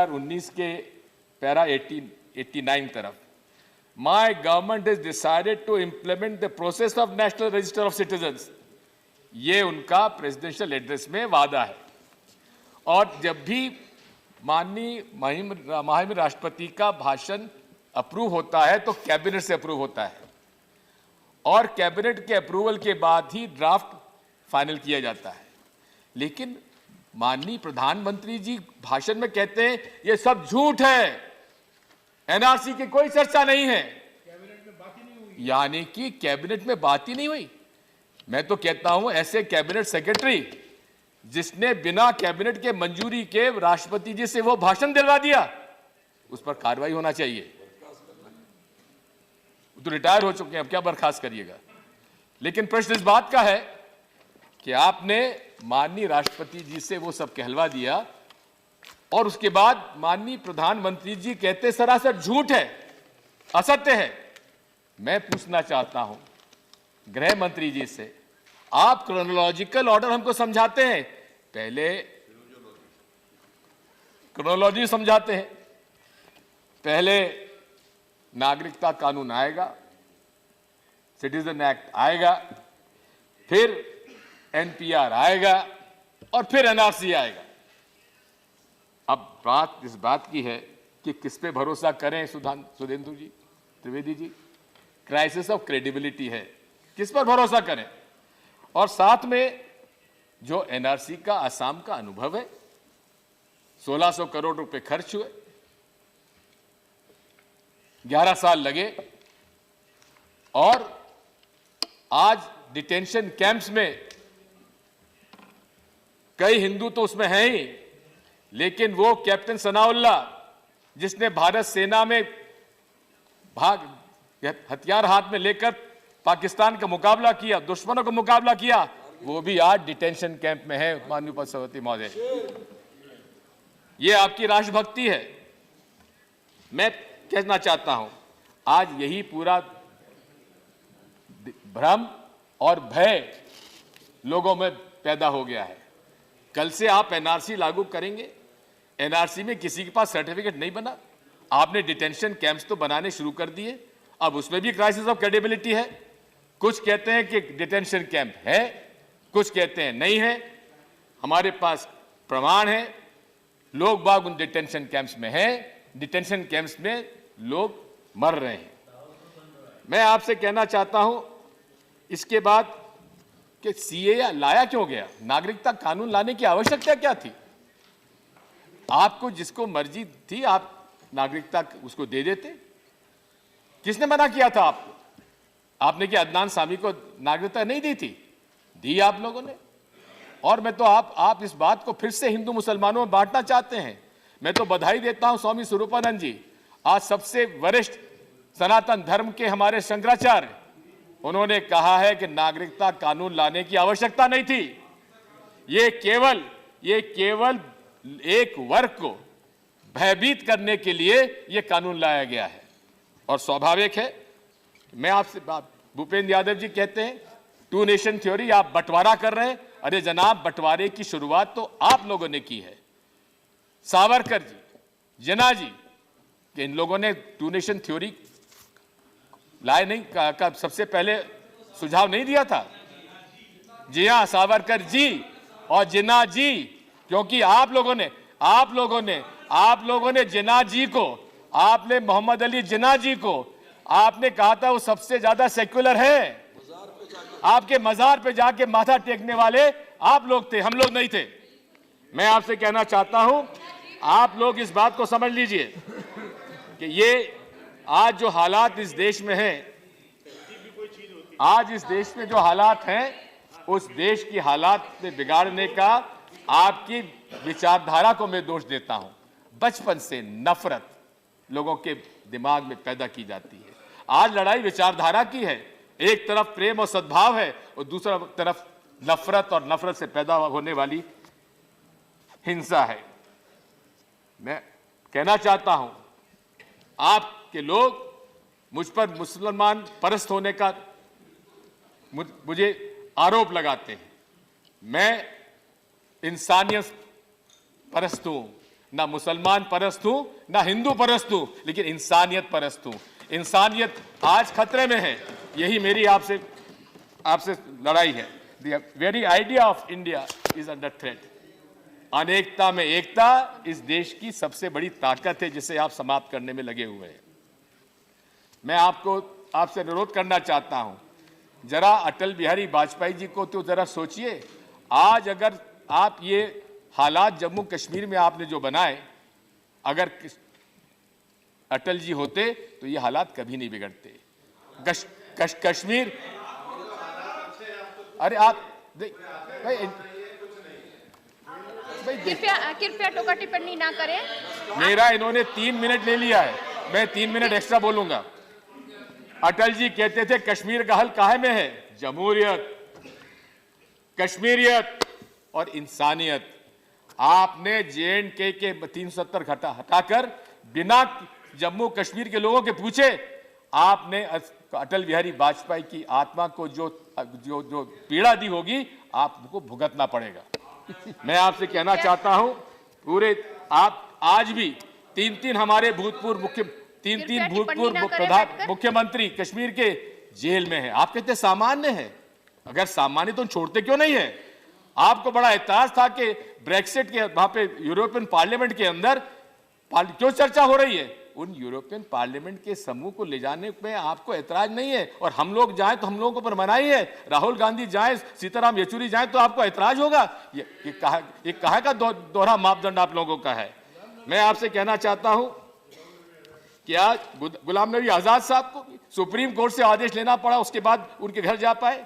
2019 के पैरा 89 तरफ, my government is decided to implement the process of national register of citizens, ये उनका presidential address में वादा है। और जब भी माननीय माननीय राष्ट्रपति का भाषण अप्रूव होता है तो कैबिनेट से अप्रूव होता है, और कैबिनेट के अप्रूवल के बाद ही ड्राफ्ट फाइनल किया जाता है। लेकिन माननीय प्रधानमंत्री जी भाषण में कहते हैं ये सब झूठ है, एनआरसी की कोई चर्चा नहीं है, कैबिनेट में बात ही नहीं हुई, यानी कि कैबिनेट में बात ही नहीं हुई। मैं तो कहता हूं ऐसे कैबिनेट सेक्रेटरी जिसने बिना कैबिनेट के मंजूरी के राष्ट्रपति जी से वो भाषण दिलवा दिया, उस पर कार्रवाई होना चाहिए। तो रिटायर हो चुके हैं, अब क्या बर्खास्त करिएगा। लेकिन प्रश्न इस बात का है कि आपने माननीय राष्ट्रपति जी से वो सब कहलवा दिया और उसके बाद माननीय प्रधानमंत्री जी कहते सरासर झूठ है, असत्य है। मैं पूछना चाहता हूं गृह मंत्री जी से, आप क्रोनोलॉजिकल ऑर्डर हमको समझाते हैं, पहले क्रोनोलॉजी समझाते हैं, पहले नागरिकता कानून आएगा, सिटीजन एक्ट आएगा, फिर एनपीआर आएगा और फिर एनआरसी आएगा। अब बात इस बात की है कि किस पे भरोसा करें सुधेंदु जी, Trivedi ji, crisis of credibility है, किस पर भरोसा करें। और साथ में जो एनआरसी का असम का अनुभव है, 1600 करोड़ रुपए खर्च हुए, 11 साल लगे, और आज डिटेंशन कैंप्स में कई हिंदू तो उसमें हैं ही, लेकिन वो कैप्टन सनाउल्लाह जिसने भारत सेना में हथियार हाथ में लेकर पाकिस्तान का मुकाबला किया, दुश्मनों का मुकाबला किया, वो भी आज डिटेंशन कैंप में है। माननीय उपसभापति महोदय, ये आपकी राष्ट्रभक्ति है। मैं कहना चाहता हूं आज यही पूरा भ्रम और भय लोगों में पैदा हो गया है। कल से आप एनआरसी लागू करेंगे, एनआरसी में किसी के पास सर्टिफिकेट नहीं बना, आपने डिटेंशन कैंप्स तो बनाने शुरू कर दिए, अब उसमें भी क्राइसिस ऑफ क्रेडिबिलिटी है। कुछ कहते हैं कि डिटेंशन कैंप है, कुछ कहते हैं नहीं है। हमारे पास प्रमाण है, लोग बाग उन डिटेंशन कैंप्स में हैं, डिटेंशन कैंप्स में लोग मर रहे हैं। मैं आपसे कहना चाहता हूं इसके बाद कि सीए लाया क्यों गया, नागरिकता कानून लाने की आवश्यकता क्या थी? आपको जिसको मर्जी थी आप नागरिकता उसको दे देते, किसने मना किया था आपको? आपने क्या अदनान सामी को नागरिकता नहीं दी थी? दी आप लोगों ने। और मैं तो आप इस बात को फिर से हिंदू मुसलमानों में बांटना चाहते हैं। मैं तो बधाई देता हूं स्वामी स्वरूपानंद जी, आज सबसे वरिष्ठ सनातन धर्म के हमारे शंकराचार्य, उन्होंने कहा है कि नागरिकता कानून लाने की आवश्यकता नहीं थी, ये केवल एक वर्ग को भयभीत करने के लिए यह कानून लाया गया है। और स्वाभाविक है, मैं आपसे भूपेंद्र यादव जी कहते हैं टू नेशन थ्योरी, आप बंटवारा कर रहे हैं। अरे जनाब, बंटवारे की शुरुआत तो आप लोगों ने की है। सावरकर जी, जिन्ना जी, कि इन लोगों ने टू नेशन थ्योरी लाए नहीं का सबसे पहले सुझाव नहीं दिया था? जी हाँ, सावरकर जी और जिन्ना जी, क्योंकि आप लोगों ने जिन्ना जी को, आपने मोहम्मद अली जिन्ना जी को आपने कहा था वो सबसे ज्यादा सेक्युलर है। आपके मजार पे जाके माथा टेकने वाले आप लोग थे, हम लोग नहीं थे। मैं आपसे कहना चाहता हूं, आप लोग इस बात को समझ लीजिए कि ये आज जो हालात इस देश में हैं, आज इस देश में जो हालात हैं, उस देश की हालात में बिगाड़ने का आपकी विचारधारा को मैं दोष देता हूं। बचपन से नफरत लोगों के दिमाग में पैदा की जाती है। आज लड़ाई विचारधारा की है, एक तरफ प्रेम और सद्भाव है और दूसरा तरफ नफरत और नफरत से पैदा होने वाली हिंसा है। मैं कहना चाहता हूं, आपके लोग मुझ पर मुसलमान परस्त होने का मुझे आरोप लगाते हैं। मैं इंसानियत परस्त हूं, ना मुसलमान परस्त हूं, ना हिंदू परस्त हूं, लेकिन इंसानियत परस्त हूं। इंसानियत आज खतरे में है, यही मेरी आपसे लड़ाई है। The very idea of India is under threat. अनेकता में एकता इस देश की सबसे बड़ी ताकत है, जिसे आप समाप्त करने में लगे हुए हैं। मैं आपसे अनुरोध करना चाहता हूं, जरा अटल बिहारी वाजपेयी जी को तो जरा सोचिए। आज अगर आप ये हालात जम्मू कश्मीर में आपने जो बनाए, अगर अटल जी होते तो ये हालात कभी नहीं बिगड़ते। कश्मीर, अरे आप कृपया टोका टिप्पणी ना करें। मेरा इन्होंने 3 मिनट ले लिया है, मैं 3 मिनट एक्स्ट्रा बोलूंगा। अटल जी कहते थे कश्मीर का हल काहे में है? जमहूरियत, कश्मीरियत और इंसानियत। आपने JNK के 370 हटाकर बिना जम्मू कश्मीर के लोगों के पूछे आपने अटल बिहारी वाजपेयी की आत्मा को जो पीड़ा दी होगी, आपको भुगतना पड़ेगा। मैं आपसे कहना चाहता हूं, पूरे आप आज भी तीन हमारे भूतपूर्व मुख्यमंत्री कश्मीर के जेल में हैं। आप कहते सामान्य है, अगर सामान्य तो छोड़ते क्यों नहीं है? आपको बड़ा एतराज था कि ब्रेक्सिट के वहां पे यूरोपियन पार्लियामेंट के अंदर क्यों चर्चा हो रही है? उन यूरोपियन पार्लियामेंट के समूह को ले जाने में आपको ऐतराज नहीं है, और हम लोग जाएं तो हम लोगों को पर मनाही है। राहुल गांधी जाएं, सीताराम येचुरी जाएं तो आपको ऐतराज होगा। ये कहा का दोहरा मापदंड आप लोगों का है। मैं आपसे कहना चाहता हूं कि आज गुलाम नबी आजाद साहब को सुप्रीम कोर्ट से आदेश लेना पड़ा, उसके बाद उनके घर जा पाए।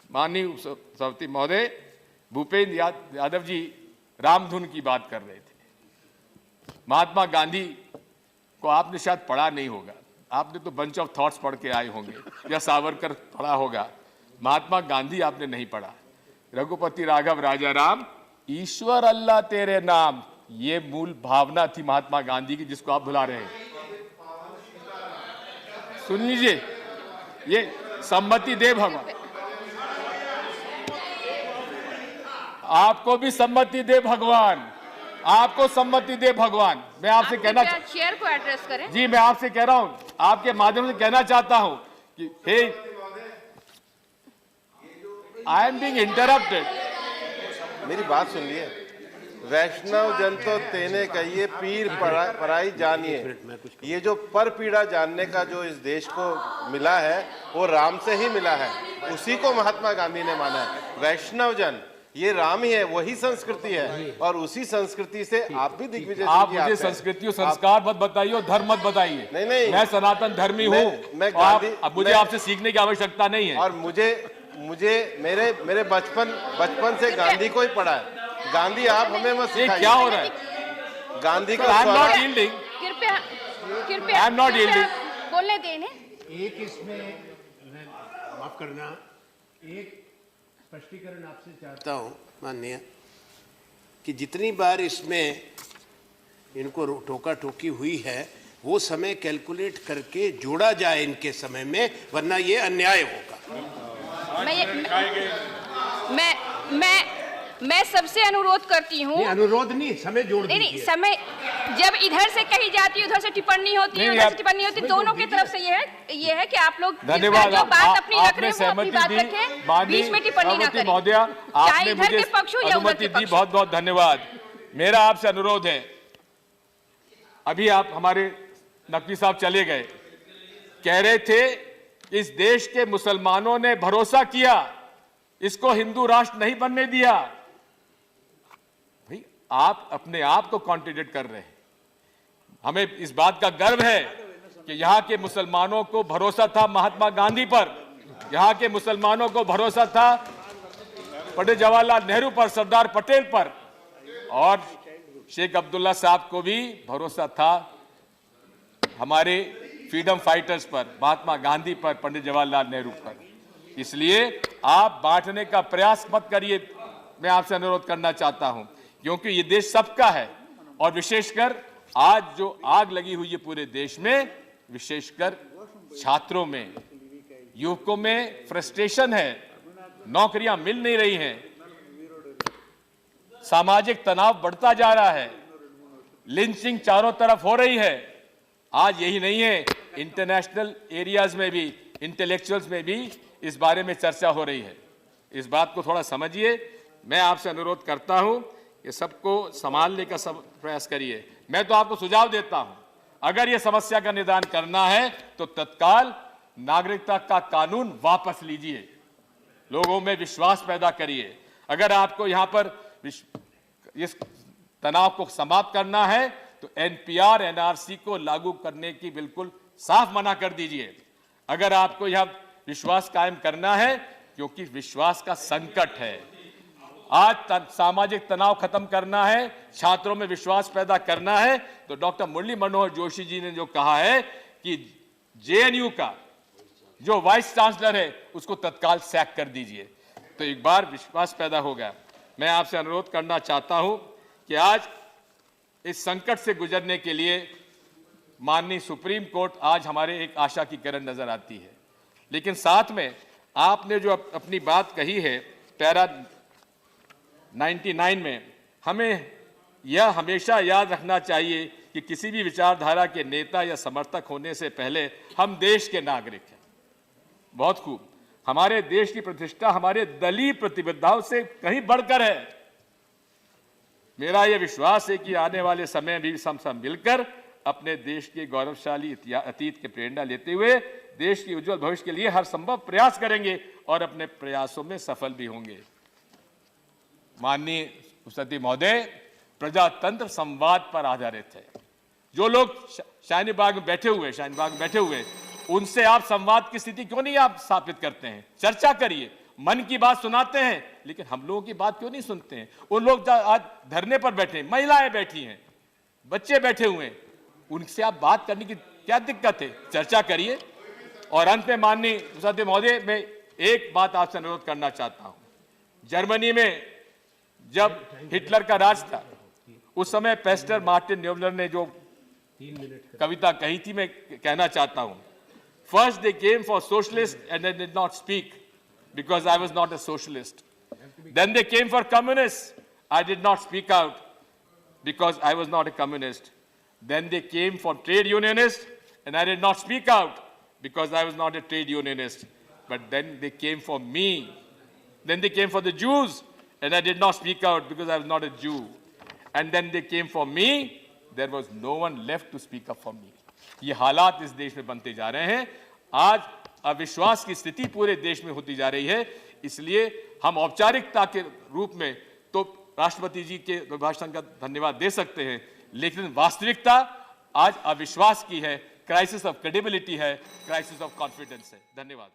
माननीय सभापति महोदय, भूपेंद्र यादव जी रामधुन की बात कर रहे थे। महात्मा गांधी को आपने शायद पढ़ा नहीं होगा, आपने तो बंच ऑफ थॉट्स पढ़ के आए होंगे, या सावरकर पढ़ा होगा। महात्मा गांधी आपने नहीं पढ़ा। रघुपति राघव राजा राम, ईश्वर अल्लाह तेरे नाम, ये मूल भावना थी महात्मा गांधी की, जिसको आप भुला रहे हैं। सुन लीजिए, ये सम्मति दे भगवान, आपको भी सम्मति दे भगवान, आपको सम्मति दे भगवान। मैं आपसे कहना चेयर को एड्रेस करें। जी, मैं आपसे कह रहा हूं, आपके माध्यम से कहना चाहता हूं कि हे, आई एम बीइंग इंटरप्टेड। मेरी बात सुन लिए। वैष्णव जन तो तेने कहिए, पीर पराई जानिए। ये जो पर पीड़ा जानने का जो इस देश को मिला है, वो राम से ही मिला है, उसी को महात्मा गांधी ने माना है। वैष्णव जन, ये राम ही है, वही संस्कृति है, और उसी संस्कृति से आप भी दिग्विजय। आप मुझे संस्कृति और संस्कार मत बताइए, और धर्म मत बताइए। नहीं, मैं सनातन धर्मी हूँ, मुझे आपसे सीखने की आवश्यकता नहीं है। और मुझे मेरे बचपन से गांधी को ही पढ़ा है। गांधी आप हमें मत सिखाइए। क्या हो रहा है? गांधी का कृपया बोलने देने। एक इसमें माफ करना, एक स्पष्टीकरण आपसे चाहता हूं माननीय, कि जितनी बार इसमें इनको टोका टोकी हुई है, वो समय कैलकुलेट करके जोड़ा जाए इनके समय में, वरना ये अन्याय होगा। मैं सबसे अनुरोध करती हूँ। अनुरोध नहीं, समय जोड़ दीजिए। नहीं, समय जब इधर से कही जाती है, उधर से टिप्पणी होती है, उधर से टिप्पणी होती है, दोनों की तरफ से ये है कि आप लोग धन्यवाद, जो बात अपनी रख रहे हैं वो अपनी सहमति बात दी, रखें, बीच में टिप्पणी ना करें। महोदया, आपने मुझे अनुमति दी, बहुत बहुत धन्यवाद। मेरा आपसे अनुरोध है, अभी आप हमारे नकवी साहब चले गए, कह रहे थे इस देश के मुसलमानों ने भरोसा किया, इसको हिंदू राष्ट्र नहीं बनने दिया। भाई, आप अपने आप को कॉन्ट्रडिक्ट कर रहे हैं। हमें इस बात का गर्व है कि यहां के मुसलमानों को भरोसा था महात्मा गांधी पर, यहां के मुसलमानों को भरोसा था पंडित जवाहरलाल नेहरू पर, सरदार पटेल पर, और शेख अब्दुल्ला साहब को भी भरोसा था हमारे फ्रीडम फाइटर्स पर, महात्मा गांधी पर, पंडित जवाहरलाल नेहरू पर। इसलिए आप बांटने का प्रयास मत करिए, मैं आपसे अनुरोध करना चाहता हूं, क्योंकि ये देश सबका है, और विशेषकर आज जो आग लगी हुई है पूरे देश में, विशेषकर छात्रों में, युवकों में फ्रस्ट्रेशन है, नौकरियां मिल नहीं रही हैं, सामाजिक तनाव बढ़ता जा रहा है, लिंचिंग चारों तरफ हो रही है। आज यही नहीं है, इंटरनेशनल एरियाज में भी, इंटेलेक्चुअल्स में भी इस बारे में चर्चा हो रही है। इस बात को थोड़ा समझिए। मैं आपसे अनुरोध करता हूं कि सबको संभालने का सब प्रयास करिए। मैं तो आपको सुझाव देता हूं, अगर यह समस्या का निदान करना है तो तत्काल नागरिकता का कानून वापस लीजिए, लोगों में विश्वास पैदा करिए। अगर आपको यहां पर इस तनाव को समाप्त करना है तो एनपीआर एनआरसी को लागू करने की बिल्कुल साफ मना कर दीजिए। अगर आपको यह विश्वास कायम करना है, क्योंकि विश्वास का संकट है, आज सामाजिक तनाव खत्म करना है, छात्रों में विश्वास पैदा करना है, तो डॉक्टर मुरली मनोहर जोशी जी ने जो कहा है कि जेएनयू का जो वाइस चांसलर है उसको तत्काल सैक कर दीजिए, तो एक बार विश्वास पैदा होगा। मैं आपसे अनुरोध करना चाहता हूं कि आज इस संकट से गुजरने के लिए माननीय सुप्रीम कोर्ट आज हमारे एक आशा की किरण नजर आती है, लेकिन साथ में आपने जो अपनी बात कही है पैरा 99 में, हमें यह हमेशा याद रखना चाहिए कि किसी भी विचारधारा के नेता या समर्थक होने से पहले हम देश के नागरिक हैं। बहुत खूब, हमारे देश की प्रतिष्ठा हमारे दलीय प्रतिबद्धताओं से कहीं बढ़कर है। मेरा यह विश्वास है कि आने वाले समय भी हम सब मिलकर अपने देश के गौरवशाली अतीत के प्रेरणा लेते हुए देश के उज्जवल भविष्य के लिए हर संभव प्रयास करेंगे और अपने प्रयासों में सफल भी होंगे। माननीय सती महोदय, प्रजातंत्र संवाद पर आधारित है। जो लोग शाहीन बाग में बैठे हुए उनसे आप संवाद की स्थिति क्यों नहीं आप स्थापित करते हैं? चर्चा करिए, मन की बात सुनाते हैं, लेकिन हम लोगों की बात क्यों नहीं सुनते हैं? उन लोग आज धरने पर बैठे हैं, महिलाएं बैठी हैं, बच्चे बैठे हुए हैं, उनसे आप बात करने की क्या दिक्कत है? चर्चा करिए। और अंत में माननीय सती महोदय, मैं एक बात आपसे अनुरोध करना चाहता हूं। जर्मनी में जब हिटलर का राज था, उस समय पेस्टर मार्टिन न्यूमलर ने जो कविता कही थी, मैं कहना चाहता हूं, first they came for socialist and they did not speak because I was not a socialist. Then they came for communists. I did not speak out because I was not a communist. Then they came for trade unionists and I did not speak out because I was not a trade unionist. But then they came for me. Then they came for the Jews and I did not speak out because I was not a Jew. And then they came for me. There was no one left to speak up for me. ये हालात इस देश में बनते जा रहे हैं। आज अविश्वास की स्थिति पूरे देश में होती जा रही है। इसलिए हम औपचारिकता के रूप में तो राष्ट्रपति जी के अभिभाषण का धन्यवाद दे सकते हैं, लेकिन वास्तविकता आज अविश्वास की है, क्राइसिस ऑफ क्रेडिबिलिटी है, क्राइसिस ऑफ कॉन्फिडेंस है। धन्यवाद।